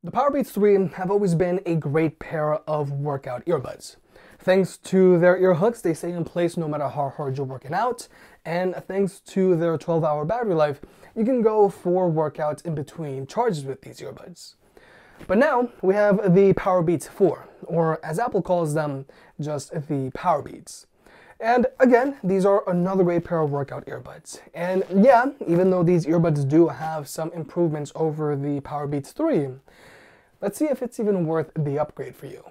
The Powerbeats 3 have always been a great pair of workout earbuds. Thanks to their ear hooks, they stay in place no matter how hard you're working out, and thanks to their 12-hour battery life, you can go for workouts in between charges with these earbuds. But now we have the Powerbeats 4, or as Apple calls them, just the Powerbeats. And again, these are another great pair of workout earbuds. And yeah, even though these earbuds do have some improvements over the Powerbeats 3, let's see if it's even worth the upgrade for you.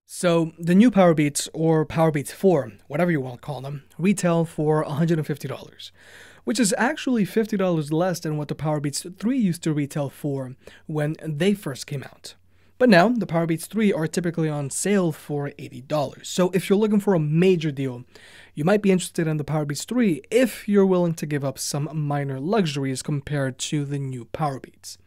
So the new Powerbeats, or Powerbeats 4, whatever you want to call them, retail for $150, which is actually $50 less than what the Powerbeats 3 used to retail for when they first came out. But now, the Powerbeats 3 are typically on sale for $80. So if you're looking for a major deal, you might be interested in the Powerbeats 3 if you're willing to give up some minor luxuries compared to the new Powerbeats.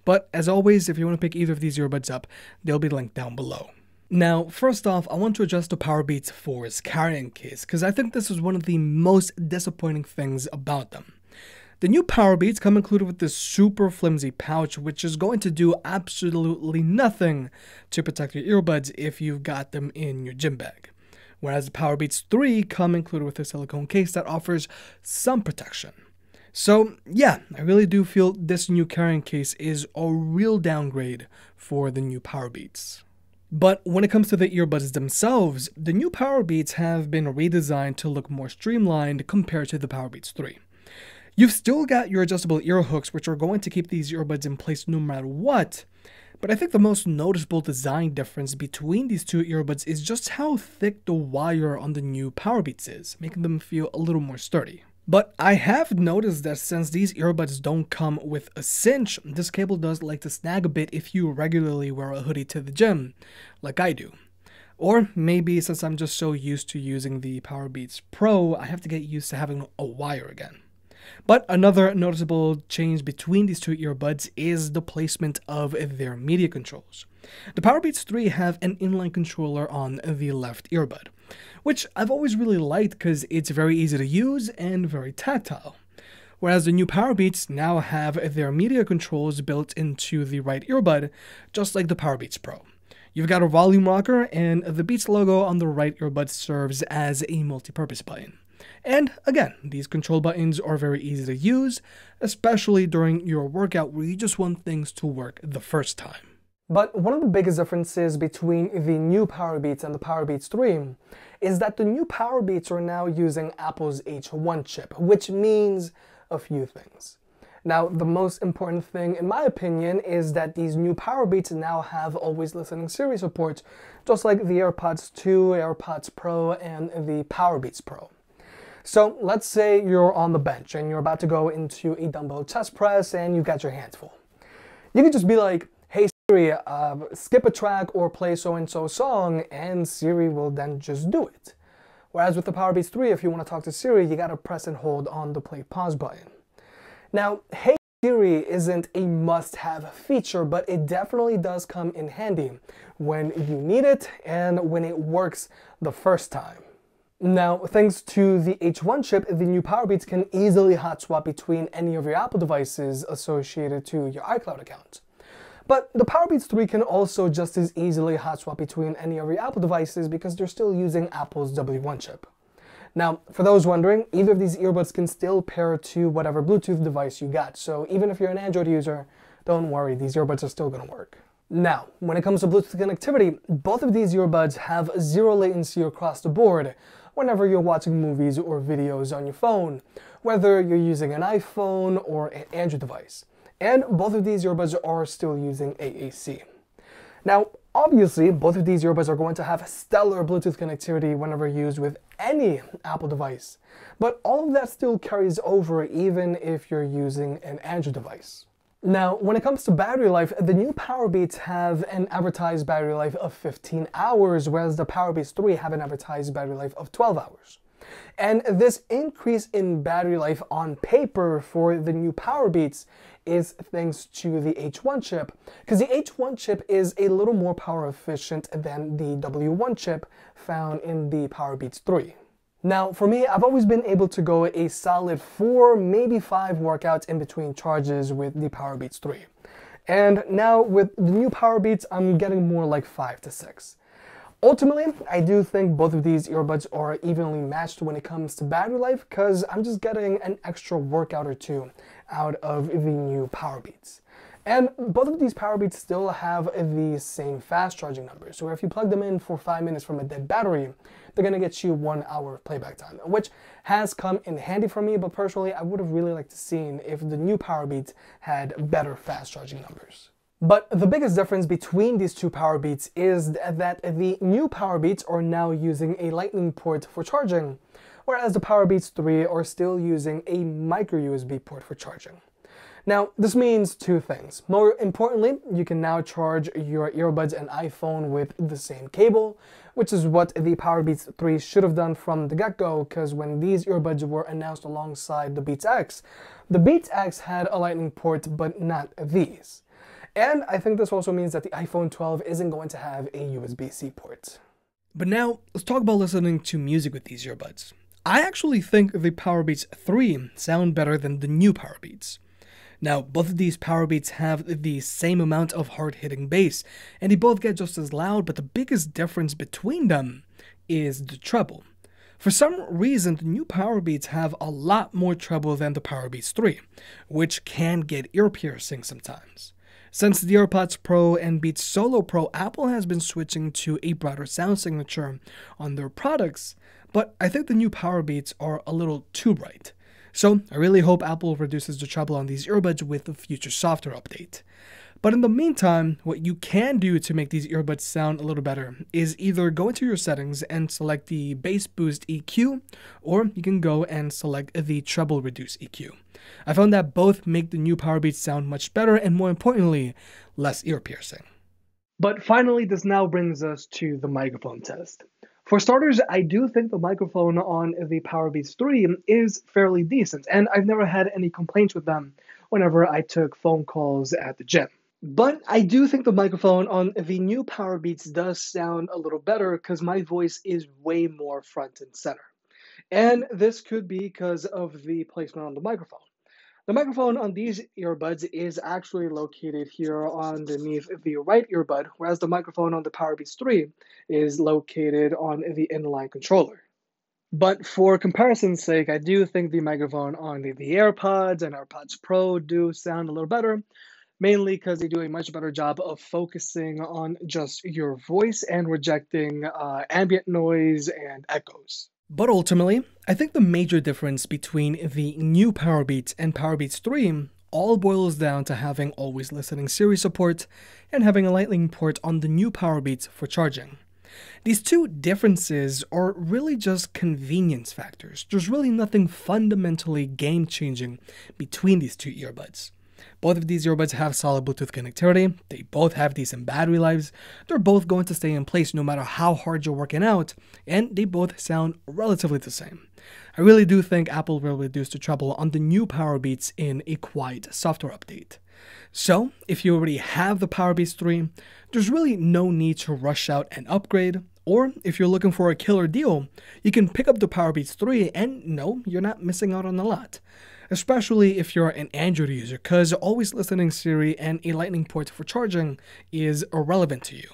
But as always, if you want to pick either of these earbuds up, they'll be linked down below. Now, first off, I want to address the Powerbeats 4's carrying case, because I think this is one of the most disappointing things about them. The new Powerbeats come included with this super flimsy pouch, which is going to do absolutely nothing to protect your earbuds if you've got them in your gym bag. Whereas the Powerbeats 3 come included with a silicone case that offers some protection. So yeah, I really do feel this new carrying case is a real downgrade for the new Powerbeats. But when it comes to the earbuds themselves, the new Powerbeats have been redesigned to look more streamlined compared to the Powerbeats 3. You've still got your adjustable ear hooks, which are going to keep these earbuds in place no matter what, but I think the most noticeable design difference between these two earbuds is just how thick the wire on the new Powerbeats is, making them feel a little more sturdy. But I have noticed that since these earbuds don't come with a cinch, this cable does like to snag a bit if you regularly wear a hoodie to the gym, like I do. Or maybe since I'm just so used to using the Powerbeats Pro, I have to get used to having a wire again. But another noticeable change between these two earbuds is the placement of their media controls. The Powerbeats 3 have an inline controller on the left earbud, which I've always really liked because it's very easy to use and very tactile. Whereas the new Powerbeats now have their media controls built into the right earbud, just like the Powerbeats Pro. You've got a volume rocker, and the Beats logo on the right earbud serves as a multi-purpose button. And again, these control buttons are very easy to use, especially during your workout where you just want things to work the first time. But one of the biggest differences between the new Powerbeats and the Powerbeats 3 is that the new Powerbeats are now using Apple's H1 chip, which means a few things. Now, the most important thing, in my opinion, is that these new Powerbeats now have always listening Siri support, just like the AirPods 2, AirPods Pro, and the Powerbeats Pro. So let's say you're on the bench and you're about to go into a dumbbell chest press and you've got your hands full. You can just be like, hey Siri, skip a track or play so-and-so song, and Siri will then just do it. Whereas with the Powerbeats 3, if you want to talk to Siri, you gotta press and hold on the play pause button. Now, hey Siri isn't a must-have feature, but it definitely does come in handy when you need it and when it works the first time. Now, thanks to the H1 chip, the new Powerbeats can easily hot swap between any of your Apple devices associated to your iCloud account. But the Powerbeats 3 can also just as easily hot swap between any of your Apple devices because they're still using Apple's W1 chip. Now, for those wondering, either of these earbuds can still pair to whatever Bluetooth device you got, so even if you're an Android user, don't worry, these earbuds are still going to work. Now, when it comes to Bluetooth connectivity, both of these earbuds have zero latency across the board whenever you're watching movies or videos on your phone, whether you're using an iPhone or an Android device. And both of these earbuds are still using AAC. Now, obviously, both of these earbuds are going to have stellar Bluetooth connectivity whenever used with any Apple device, but all of that still carries over even if you're using an Android device. Now, when it comes to battery life, the new Powerbeats have an advertised battery life of 15 hours, whereas the Powerbeats 3 have an advertised battery life of 12 hours. And this increase in battery life on paper for the new Powerbeats is thanks to the H1 chip, because the H1 chip is a little more power efficient than the W1 chip found in the Powerbeats 3. Now, for me, I've always been able to go a solid 4, maybe 5 workouts in between charges with the Powerbeats 3. And now with the new Powerbeats, I'm getting more like 5 to 6. Ultimately, I do think both of these earbuds are evenly matched when it comes to battery life because I'm just getting an extra workout or two out of the new Powerbeats. And both of these Powerbeats still have the same fast charging numbers. So if you plug them in for 5 minutes from a dead battery, they're going to get you 1 hour of playback time, which has come in handy for me, but personally, I would have really liked to see if the new Powerbeats had better fast charging numbers. But the biggest difference between these two Powerbeats is that the new Powerbeats are now using a lightning port for charging, whereas the Powerbeats 3 are still using a micro USB port for charging. Now, this means two things. More importantly, you can now charge your earbuds and iPhone with the same cable, which is what the Powerbeats 3 should have done from the get-go, because when these earbuds were announced alongside the Beats X, the Beats X had a lightning port, but not these. And I think this also means that the iPhone 12 isn't going to have a USB-C port. But now, let's talk about listening to music with these earbuds. I actually think the Powerbeats 3 sound better than the new Powerbeats. Now, both of these Powerbeats have the same amount of hard-hitting bass, and they both get just as loud, but the biggest difference between them is the treble. For some reason, the new Powerbeats have a lot more treble than the Powerbeats 3, which can get ear-piercing sometimes. Since the AirPods Pro and Beats Solo Pro, Apple has been switching to a broader sound signature on their products, but I think the new Powerbeats are a little too bright. So I really hope Apple reduces the treble on these earbuds with the future software update. But in the meantime, what you can do to make these earbuds sound a little better is either go into your settings and select the bass boost EQ, or you can go and select the treble reduce EQ. I found that both make the new Powerbeats sound much better and, more importantly, less ear piercing. But finally, this now brings us to the microphone test. For starters, I do think the microphone on the Powerbeats 3 is fairly decent, and I've never had any complaints with them whenever I took phone calls at the gym. But I do think the microphone on the new Powerbeats does sound a little better because my voice is way more front and center. And this could be because of the placement on the microphone. The microphone on these earbuds is actually located here underneath the right earbud, whereas the microphone on the Powerbeats 3 is located on the inline controller. But for comparison's sake, I do think the microphone on the AirPods and AirPods Pro do sound a little better, mainly because they do a much better job of focusing on just your voice and rejecting ambient noise and echoes. But ultimately, I think the major difference between the new Powerbeats and Powerbeats 3 all boils down to having always listening Siri support and having a lightning port on the new Powerbeats for charging. These two differences are really just convenience factors. There's really nothing fundamentally game-changing between these two earbuds. Both of these earbuds have solid Bluetooth connectivity, they both have decent battery lives, they're both going to stay in place no matter how hard you're working out, and they both sound relatively the same. I really do think Apple will reduce the treble on the new Powerbeats in a quiet software update. So, if you already have the Powerbeats 3, there's really no need to rush out and upgrade, or if you're looking for a killer deal, you can pick up the Powerbeats 3 and no, you're not missing out on a lot. Especially if you're an Android user, because always listening Siri and a lightning port for charging is irrelevant to you.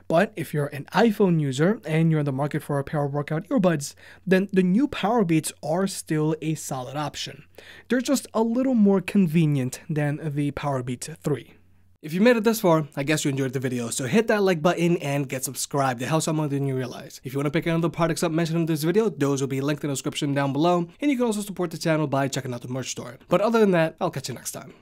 But if you're an iPhone user and you're in the market for a pair of workout earbuds, then the new Powerbeats are still a solid option. They're just a little more convenient than the Powerbeats 3. If you made it this far, I guess you enjoyed the video, so hit that like button and get subscribed. It helps out more than you realize. If you want to pick any of the products up mentioned in this video, those will be linked in the description down below, and you can also support the channel by checking out the merch store. But other than that, I'll catch you next time.